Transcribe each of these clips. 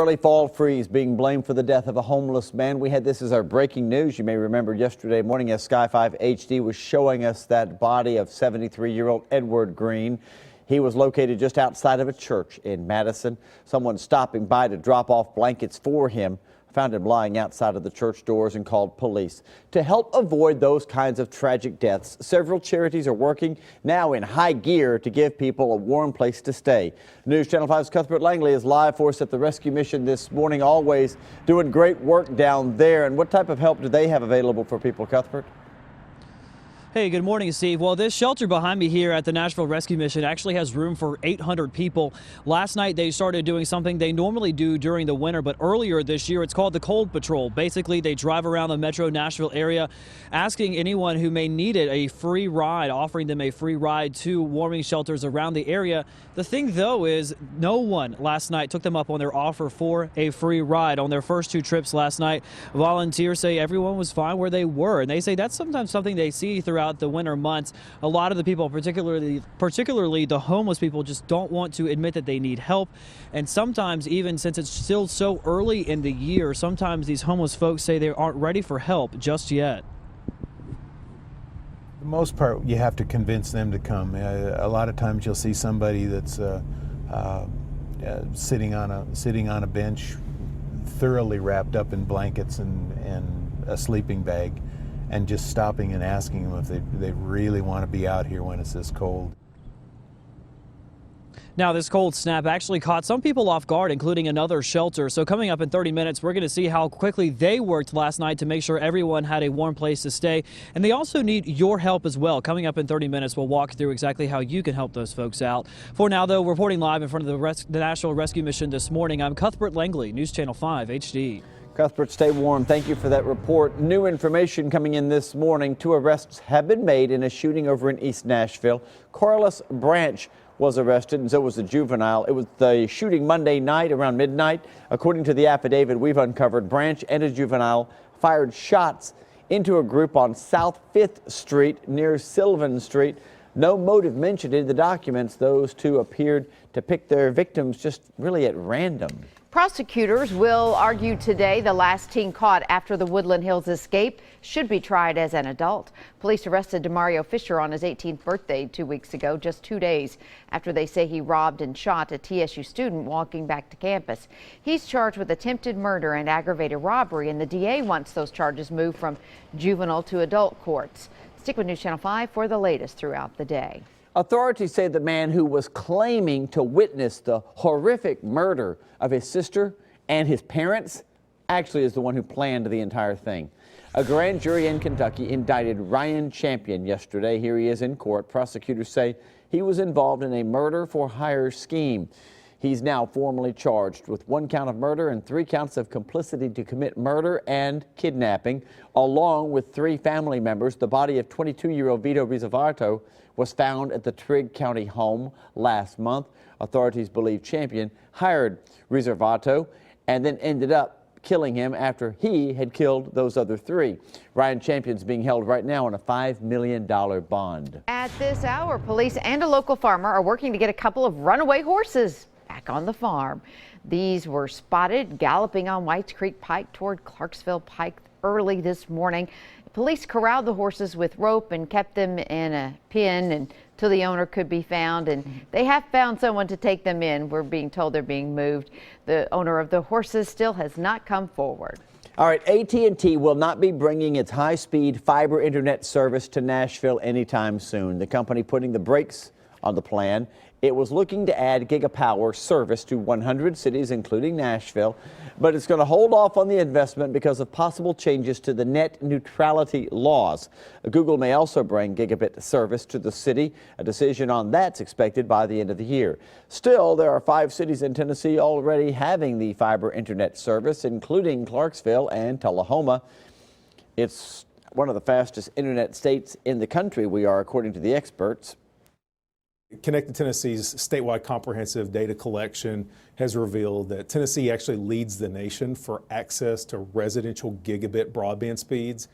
Early fall freeze being blamed for the death of a homeless man. We had this as our breaking news. You may remember yesterday morning as Sky 5 HD was showing us that body of 73-year-old Edward Green. He was located just outside of a church in Madison. Someone stopping by to drop off blankets for him found him lying outside of the church doors and called police. To help avoid those kinds of tragic deaths, several charities are working now in high gear to give people a warm place to stay. News Channel 5's Cuthbert Langley is live for us at the rescue mission this morning, always doing great work down there. And what type of help do they have available for people, Cuthbert? Hey, good morning, Steve. Well, this shelter behind me here at the Nashville Rescue Mission actually has room for 800 people. Last night, they started doing something they normally do during the winter, but earlier this year, it's called the Cold Patrol. Basically, they drive around the metro Nashville area, asking anyone who may need it a free ride, offering them a free ride to warming shelters around the area. The thing, though, is no one last night took them up on their offer for a free ride. On their first two trips last night, volunteers say everyone was fine where they were, and they say that's sometimes something they see throughout the winter months. A lot of the people, particularly the homeless people, just don't want to admit that they need help. And sometimes, even since it's still so early in the year, sometimes these homeless folks say they aren't ready for help just yet. For the most part, you have to convince them to come. A lot of times you'll see somebody that's sitting on a bench, thoroughly wrapped up in blankets and a sleeping bag, and just stopping and asking them if they really want to be out here when it's this cold. Now, this cold snap actually caught some people off guard, including another shelter. So coming up in 30 minutes, we're going to see how quickly they worked last night to make sure everyone had a warm place to stay. And they also need your help as well. Coming up in 30 minutes, we'll walk through exactly how you can help those folks out. For now, though, reporting live in front of the National Rescue Mission this morning, I'm Cuthbert Langley, News Channel 5 HD. Cuthbert, stay warm. Thank you for that report. New information coming in this morning. 2 arrests have been made in a shooting over in East Nashville. Corliss Branch was arrested, and so was the juvenile. It was the shooting Monday night around midnight. According to the affidavit we've uncovered, Branch and a juvenile fired shots into a group on South 5th Street near Sylvan Street. No motive mentioned in the documents. Those two appeared to pick their victims just really at random. Prosecutors will argue today the last teen caught after the Woodland Hills escape should be tried as an adult. Police arrested DeMario Fisher on his 18th birthday 2 weeks ago, just 2 days after they say he robbed and shot a TSU student walking back to campus. He's charged with attempted murder and aggravated robbery, and the DA wants those charges moved from juvenile to adult courts. Stick with News Channel 5 for the latest throughout the day. Authorities say the man who was claiming to witness the horrific murder of his sister and his parents actually is the one who planned the entire thing. A grand jury in Kentucky indicted Ryan Champion yesterday. Here he is in court. Prosecutors say he was involved in a murder-for-hire scheme. He's now formally charged with 1 count of murder and 3 counts of complicity to commit murder and kidnapping, along with 3 family members. The body of 22-year-old Vito Rizzavato was found at the Trigg County home last month. Authorities believe Champion hired Rizzavato and then ended up killing him after he had killed those other 3. Ryan Champion's being held right now on a $5 million bond. At this hour, police and a local farmer are working to get a couple of runaway horses back on the farm. These were spotted galloping on Whites Creek Pike toward Clarksville Pike early this morning. Police corralled the horses with rope and kept them in a pen until the owner could be found, and they have found someone to take them in. We're being told they're being moved. The owner of the horses still has not come forward. All right, AT&T will not be bringing its high-speed fiber internet service to Nashville anytime soon. The company putting the brakes on the plan. It was looking to add gigapower service to 100 cities, including Nashville, but it's going to hold off on the investment because of possible changes to the net neutrality laws. Google may also bring gigabit service to the city. A decision on that's expected by the end of the year. Still, there are 5 cities in Tennessee already having the fiber internet service, including Clarksville and Tullahoma. It's one of the fastest internet states in the country, we are, according to the experts. Connected Tennessee's statewide comprehensive data collection has revealed that Tennessee actually leads the nation for access to residential gigabit broadband speeds.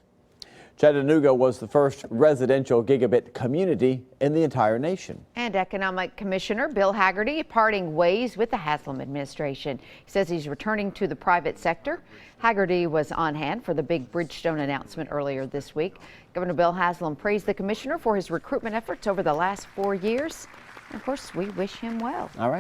Chattanooga was the first residential gigabit community in the entire nation. And Economic Commissioner Bill Hagerty parting ways with the Haslam administration. He says he's returning to the private sector. Hagerty was on hand for the big Bridgestone announcement earlier this week. Governor Bill Haslam praised the commissioner for his recruitment efforts over the last 4 years. And of course, we wish him well. All right.